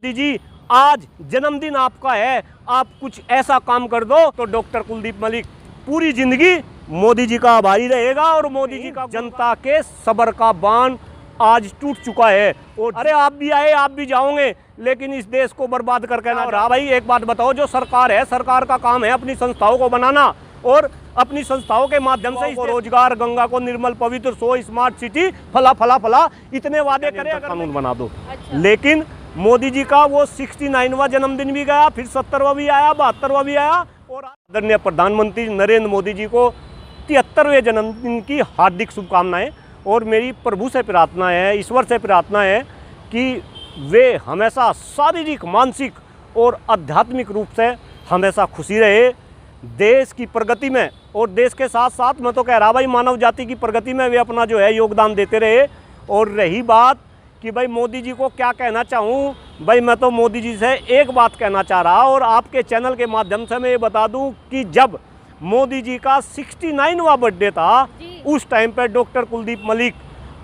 मोदी जी आज जन्मदिन आपका है, आप कुछ ऐसा काम कर दो तो डॉक्टर कुलदीप मलिक पूरी जिंदगी मोदी जी का आभारी रहेगा। और मोदी जी का जनता के सब्र का बांध आज टूट चुका है। और अरे आप भी आए आप भी जाओगे, लेकिन इस देश को बर्बाद करके ना रहा। भाई एक बात बताओ, जो सरकार है, सरकार का काम है अपनी संस्थाओं को बनाना और अपनी संस्थाओं के माध्यम से इसको रोजगार, गंगा को निर्मल पवित्र, सो स्मार्ट सिटी, फला फला फला इतने वादे करे, अगर कानून बना दो। लेकिन मोदी जी का वो 69वां जन्मदिन भी गया, फिर 70वां भी आया, 72वां भी आया। और आदरणीय प्रधानमंत्री नरेंद्र मोदी जी को 73वें जन्मदिन की हार्दिक शुभकामनाएं। और मेरी प्रभु से प्रार्थना है, ईश्वर से प्रार्थना है कि वे हमेशा शारीरिक, मानसिक और आध्यात्मिक रूप से हमेशा खुशी रहे देश की प्रगति में। और देश के साथ साथ मैं तो कह रहा भाई मानव जाति की प्रगति में वे अपना जो है योगदान देते रहे। और रही बात कि भाई मोदी जी को क्या कहना चाहूँ, भाई मैं तो मोदी जी से एक बात कहना चाह रहा, और आपके चैनल के माध्यम से मैं ये बता दूं कि जब मोदी जी का 69वां बर्थडे था, उस टाइम पर डॉक्टर कुलदीप मलिक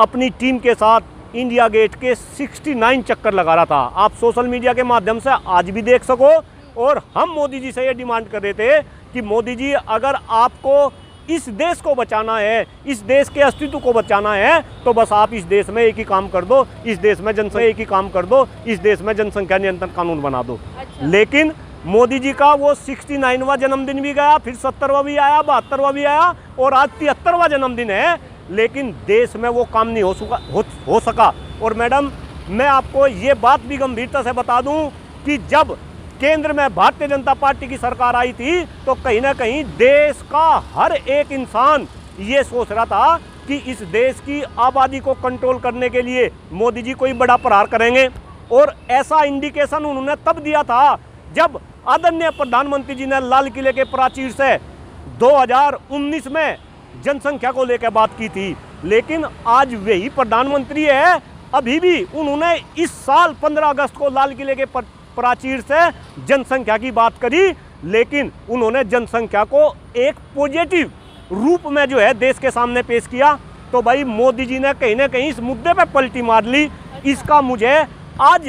अपनी टीम के साथ इंडिया गेट के 69 चक्कर लगा रहा था। आप सोशल मीडिया के माध्यम से आज भी देख सको। और हम मोदी जी से ये डिमांड कर रहे थे कि मोदी जी, अगर आपको इस देश को बचाना है, इस देश के अस्तित्व को बचाना है, तो बस आप इस देश में एक ही काम कर दो, इस देश में जनसंख्या एक ही काम कर दो, इस देश में जनसंख्या नियंत्रण कानून बना दो। लेकिन मोदी जी का वो 69वां जन्मदिन भी गया, फिर 70वां भी आया, 72वां भी आया, और आज 73वां जन्मदिन है, लेकिन देश में वो काम नहीं हो सका। और मैडम, मैं आपको ये बात भी गंभीरता से बता दूं कि जब केंद्र में भारतीय जनता पार्टी की सरकार आई थी, तो कहीं ना कहीं देश का हर एक इंसान ये सोच रहा था कि इस देश की आबादी को कंट्रोल करने के लिए मोदी जी कोई बड़ा प्रहार करेंगे। और ऐसा इंडिकेशन उन्होंने तब दिया था जब आदरणीय प्रधानमंत्री जी ने लाल किले के प्राचीर से 2019 में जनसंख्या को लेकर बात की थी। लेकिन आज वही प्रधानमंत्री है, अभी भी उन्होंने इस साल 15 अगस्त को लाल किले के प्राचीर से जनसंख्या की बात करी, लेकिन उन्होंने जनसंख्या को एक पॉजिटिव रूप में जो है देश के सामने पेश किया। तो भाई मोदी जी ने कहीं ना कहीं इस मुद्दे पे पलटी मार ली। इसका मुझे आज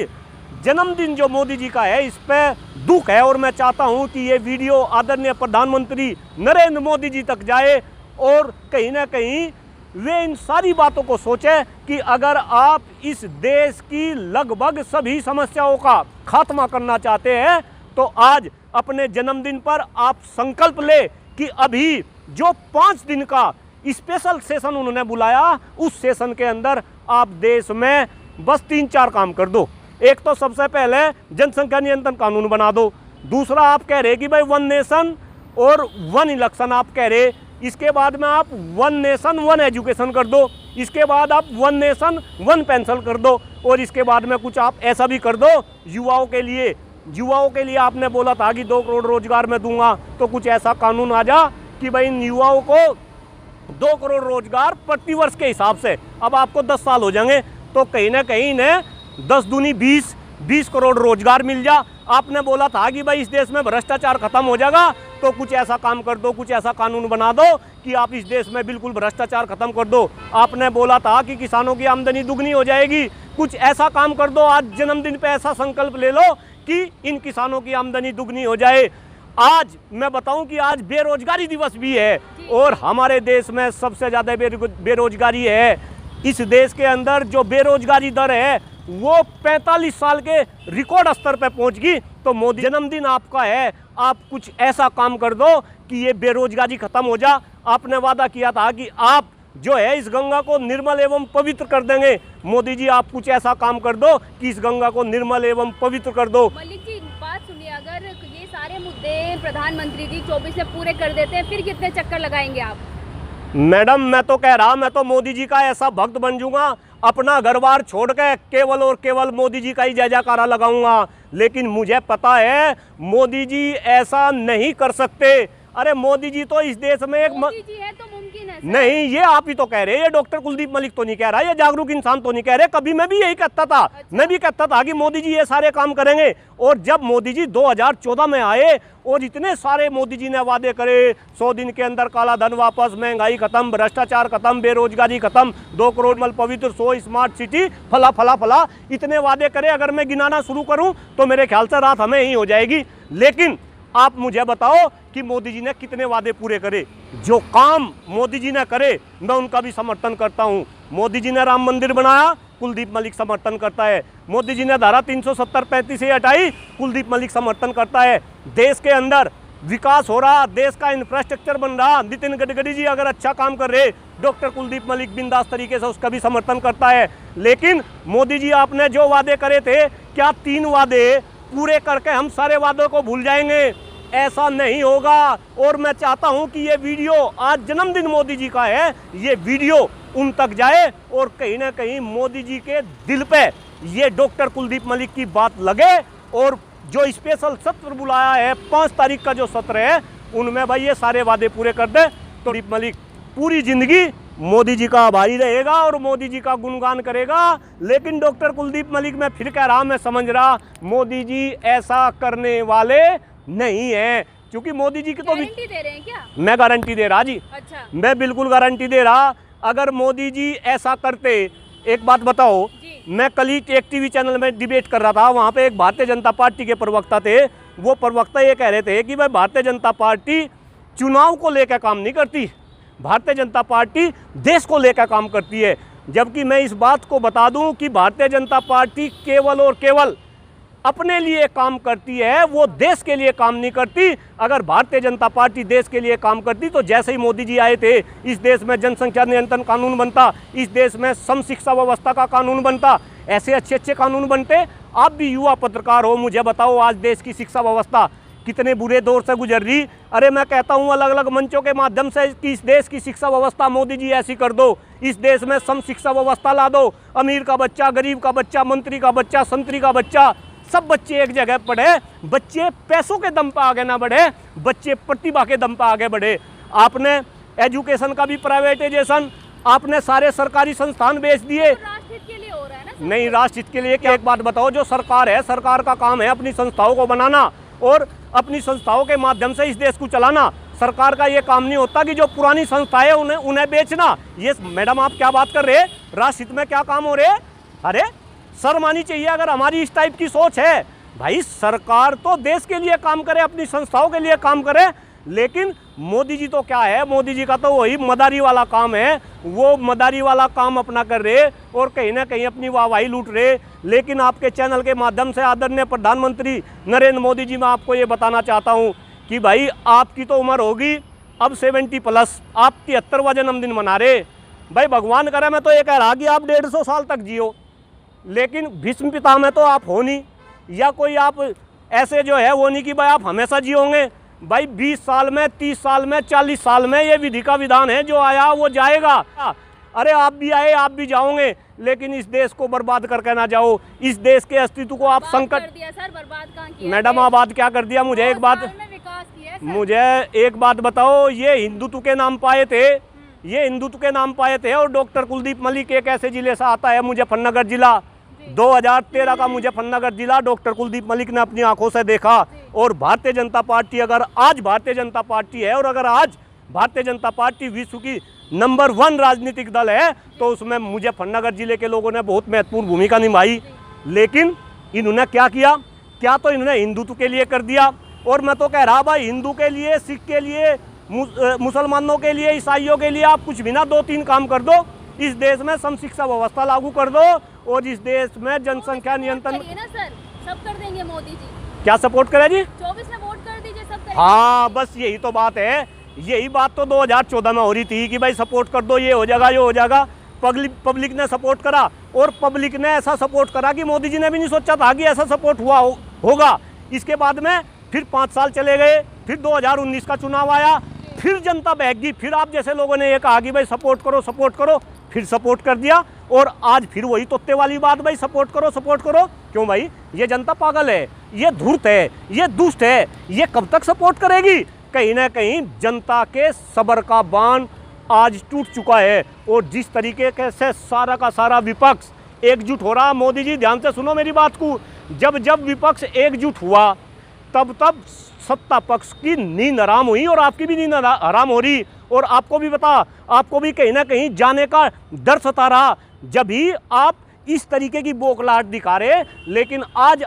जन्मदिन जो मोदी जी का है, इस पे दुख है। और मैं चाहता हूं कि ये वीडियो आदरणीय प्रधानमंत्री नरेंद्र मोदी जी तक जाए और कहीं ना कहीं वे इन सारी बातों को सोचें कि अगर आप इस देश की लगभग सभी समस्याओं का खात्मा करना चाहते हैं, तो आज अपने जन्मदिन पर आप संकल्प ले कि अभी जो 5 दिन का स्पेशल सेशन उन्होंने बुलाया, उस सेशन के अंदर आप देश में बस 3-4 काम कर दो। एक तो सबसे पहले जनसंख्या नियंत्रण कानून बना दो। दूसरा, आप कह रहे कि भाई 1 नेशन और 1 इलेक्शन आप कह रहे, इसके बाद में आप 1 नेशन 1 एजुकेशन कर दो। इसके बाद आप 1 नेशन 1 पेंशन कर दो। और इसके बाद में कुछ आप ऐसा भी कर दो युवाओं के लिए आपने बोला था कि 2 करोड़ रोजगार मैं दूंगा, तो कुछ ऐसा कानून आ जा कि भाई इन युवाओं को 2 करोड़ रोजगार प्रति वर्ष के हिसाब से, अब आपको 10 साल हो जाएंगे, तो कहीं ना कहीं इन्हें 10 दूनी 20 करोड़ रोजगार मिल जा। आपने बोला था कि भाई इस देश में भ्रष्टाचार खत्म हो जाएगा, तो कुछ ऐसा काम कर दो, कुछ ऐसा कानून बना दो कि आप इस देश में बिल्कुल भ्रष्टाचार खत्म कर दो। आपने बोला था कि किसानों की आमदनी दुगनी हो जाएगी, कुछ ऐसा काम कर दो। आज जन्मदिन पे ऐसा संकल्प ले लो कि इन किसानों की आमदनी दुगनी हो जाए। आज मैं बताऊं कि आज बेरोजगारी दिवस भी है, और हमारे देश में सबसे ज़्यादा बेरोजगारी है। इस देश के अंदर जो बेरोजगारी दर है वो 45 साल के रिकॉर्ड स्तर पर पहुंच गई। तो मोदी, जन्मदिन आपका है, आप कुछ ऐसा काम कर दो कि ये बेरोजगारी खत्म हो जा। आपने वादा किया था कि आप जो है इस गंगा को निर्मल एवं पवित्र कर देंगे। मोदी जी, आप कुछ ऐसा काम कर दो कि इस गंगा को निर्मल एवं पवित्र कर दो। मलिक जी, बात सुनिए, अगर ये सारे मुद्दे प्रधानमंत्री जी 24 में पूरे कर देते हैं, फिर कितने चक्कर लगाएंगे आप? मैडम, मैं तो कह रहा, मैं तो मोदी जी का ऐसा भक्त बन जाऊंगा, अपना घर बार छोड़ के केवल और केवल मोदी जी का ही जय जयकारा लगाऊंगा। लेकिन मुझे पता है मोदी जी ऐसा नहीं कर सकते। अरे मोदी जी तो इस देश में एक मोदी जी है तो नामुमकिन है सर। नहीं, ये आप ही तो कह रहे हैं, ये डॉक्टर कुलदीप मलिक तो नहीं कह रहा, ये जागरूक इंसान तो नहीं कह रहे। कभी मैं भी यही कहता था, मैं भी कहता था कि मोदी जी ये सारे काम करेंगे। और जब मोदी जी 2014 में आए और इतने सारे मोदी जी ने वादे करे, 100 दिन के अंदर काला धन वापस, महंगाई खत्म, भ्रष्टाचार खत्म, बेरोजगारी खत्म, 2 करोड़ मल पवित्र, 100 स्मार्ट सिटी, फला फला फला, इतने वादे करे। अगर मैं गिनाना शुरू करूं तो मेरे ख्याल से रात हमें ही हो जाएगी। लेकिन आप मुझे बताओ कि मोदी जी ने कितने वादे पूरे करे। जो काम मोदी जी ने करे मैं उनका भी समर्थन करता हूं। मोदी जी ने राम मंदिर बनाया, कुलदीप मलिक समर्थन करता है। मोदी जी ने धारा 370-35 से हटाई, कुलदीप मलिक समर्थन करता है। देश के अंदर विकास हो रहा, देश का इंफ्रास्ट्रक्चर बन रहा, नितिन गडकरी जी अगर अच्छा काम कर रहे, डॉक्टर कुलदीप मलिक बिंदास तरीके से उसका भी समर्थन करता है। लेकिन मोदी जी आपने जो वादे करे थे, क्या 3 वादे पूरे करके हम सारे वादों को भूल जाएंगे? ऐसा नहीं होगा। और मैं चाहता हूं कि ये वीडियो, आज जन्मदिन मोदी जी का है, ये वीडियो उन तक जाए और कहीं ना कहीं मोदी जी के दिल पे ये डॉक्टर कुलदीप मलिक की बात लगे। और जो स्पेशल सत्र बुलाया है 5 तारीख का जो सत्र है, उनमें भाई ये सारे वादे पूरे कर दे तो कुलदीप मलिक पूरी जिंदगी मोदी जी का आभारी रहेगा और मोदी जी का गुणगान करेगा। लेकिन डॉक्टर कुलदीप मलिक, मैं फिर कह रहा, मैं समझ रहा, मोदी जी ऐसा करने वाले नहीं है। क्योंकि मोदी जी की तो गारंटी दे रहे हैं क्या? मैं गारंटी दे रहा जी, अच्छा, मैं बिल्कुल गारंटी दे रहा। अगर मोदी जी ऐसा करते, एक बात बताओ, जी। मैं कल ही एक टीवी चैनल में डिबेट कर रहा था, वहाँ पे एक भारतीय जनता पार्टी के प्रवक्ता थे। वो प्रवक्ता ये कह रहे थे कि भाई भारतीय जनता पार्टी चुनाव को लेकर काम नहीं करती, भारतीय जनता पार्टी देश को लेकर काम करती है। जबकि मैं इस बात को बता दूं कि भारतीय जनता पार्टी केवल और केवल अपने लिए काम करती है, वो देश के लिए काम नहीं करती। अगर भारतीय जनता पार्टी देश के लिए काम करती तो जैसे ही मोदी जी आए थे, इस देश में जनसंख्या नियंत्रण कानून बनता, इस देश में सम शिक्षा व्यवस्था का कानून बनता, ऐसे अच्छे अच्छे कानून बनते। आप भी युवा पत्रकार हो, मुझे बताओ आज देश की शिक्षा व्यवस्था कितने बुरे दौर से गुजर रही। अरे मैं कहता हूँ अलग अलग मंचों के माध्यम से कि इस देश की शिक्षा व्यवस्था मोदी जी ऐसी कर दो, इस देश में सम शिक्षा व्यवस्था ला दो, अमीर का बच्चा, गरीब का बच्चा, मंत्री का बच्चा, संतरी का बच्चा, सब बच्चे एक जगह पढ़े। बच्चे पैसों के दम पर आगे ना बढ़े, बच्चे प्रतिभा के दम पर आगे बढ़े। आपने एजुकेशन का भी प्राइवेटाइजेशन, आपने सारे सरकारी संस्थान बेच दिए। तो राष्ट्रहित के लिए हो रहा है ना सर? नहीं, राष्ट्रहित के लिए क्या? एक बात बताओ, जो सरकार है, सरकार का काम है अपनी संस्थाओं को बनाना और अपनी संस्थाओं के माध्यम से इस देश को चलाना। सरकार का ये काम नहीं होता कि जो पुरानी संस्थाएं उन्हें बेचना। ये मैडम आप क्या बात कर रहे हैं? राष्ट्रहित में क्या काम हो रहे हैं? अरे शर्म आनी चाहिए अगर हमारी इस टाइप की सोच है। भाई सरकार तो देश के लिए काम करे, अपनी संस्थाओं के लिए काम करे। लेकिन मोदी जी तो क्या है, मोदी जी का तो वही मदारी वाला काम है, वो मदारी वाला काम अपना कर रहे और कहीं ना कहीं अपनी वाहवाही लूट रहे। लेकिन आपके चैनल के माध्यम से आदरणीय प्रधानमंत्री नरेंद्र मोदी जी, मैं आपको ये बताना चाहता हूँ कि भाई आपकी तो उम्र होगी अब 70+, आप 73वां जन्मदिन मना रहे। भाई भगवान करे, मैं तो ये कह रहा कि आप 150 साल तक जियो, लेकिन भीष्म पितामह तो आप हो नहीं, या कोई आप ऐसे जो है वो नहीं कि भाई आप हमेशा जियोगे। भाई 20 साल में, 30 साल में, 40 साल में, ये विधि का विधान है, जो आया वो जाएगा। अरे आप भी आए, आप भी जाओगे, लेकिन इस देश को बर्बाद करके ना जाओ। इस देश के अस्तित्व को आप संकट कर दिया सर, बर्बाद कहाँ किया? मैडम आबाद क्या कर दिया? मुझे एक बात, विकास किया है सर। मुझे एक बात बताओ, ये हिंदुत्व के नाम पाए थे, ये हिंदुत्व के नाम पाए थे। और डॉक्टर कुलदीप मलिक एक ऐसे जिले से आता है, मुजफ्फरनगर जिला, 2013 का मुजफ्फरनगर जिला डॉक्टर कुलदीप मलिक ने अपनी आंखों से देखा। और भारतीय जनता पार्टी, अगर आज भारतीय जनता पार्टी है और अगर आज भारतीय जनता पार्टी विश्व की नंबर 1 राजनीतिक दल है, तो उसमें मुजफ्फरनगर जिले के लोगों ने बहुत महत्वपूर्ण भूमिका निभाई। लेकिन इन्होंने क्या किया? क्या तो इन्होंने हिंदुत्व के लिए कर दिया। और मैं तो कह रहा भाई, हिंदू के लिए, सिख के लिए, मुसलमानों के लिए, ईसाइयों के लिए आप कुछ भी ना 2-3 काम कर दो। इस देश में सम शिक्षा व्यवस्था लागू कर दो और इस देश में जनसंख्या नियंत्रण ना सर, सब कर देंगे मोदी जी। क्या सपोर्ट करे जी? 24 में वोट कर दीजिए, सब करेंगे। हाँ, बस यही तो बात है। यही बात तो 2014 में हो रही थी कि भाई सपोर्ट कर दो, ये हो जाएगा, ये हो जाएगा। पब्लिक ने सपोर्ट करा और पब्लिक ने ऐसा सपोर्ट करा कि मोदी जी ने भी नहीं सोचा था कि ऐसा सपोर्ट होगा। इसके बाद में फिर 5 साल चले गए, फिर 2019 का चुनाव आया, फिर जनता बहक गई। फिर आप जैसे लोगों ने ये कहा कि भाई सपोर्ट करो, फिर सपोर्ट कर दिया। और आज फिर वही तोते वाली बात, भाई सपोर्ट करो। क्यों भाई? ये जनता पागल है, ये धूर्त है, ये दुष्ट है, ये कब तक सपोर्ट करेगी? कहीं ना कहीं जनता के सब्र का बांध आज टूट चुका है और जिस तरीके से सारा का सारा विपक्ष एकजुट हो रहा। मोदी जी ध्यान से सुनो मेरी बात को, जब जब विपक्ष एकजुट हुआ तब तब सत्ता पक्ष की नींद हराम हुई और आपकी भी नींद हराम हो रही। और आपको भी पता, आपको भी कहीं ना कहीं जाने का डर सता रहा जब ही आप इस तरीके की बौखलाहट दिखा रहे। लेकिन आज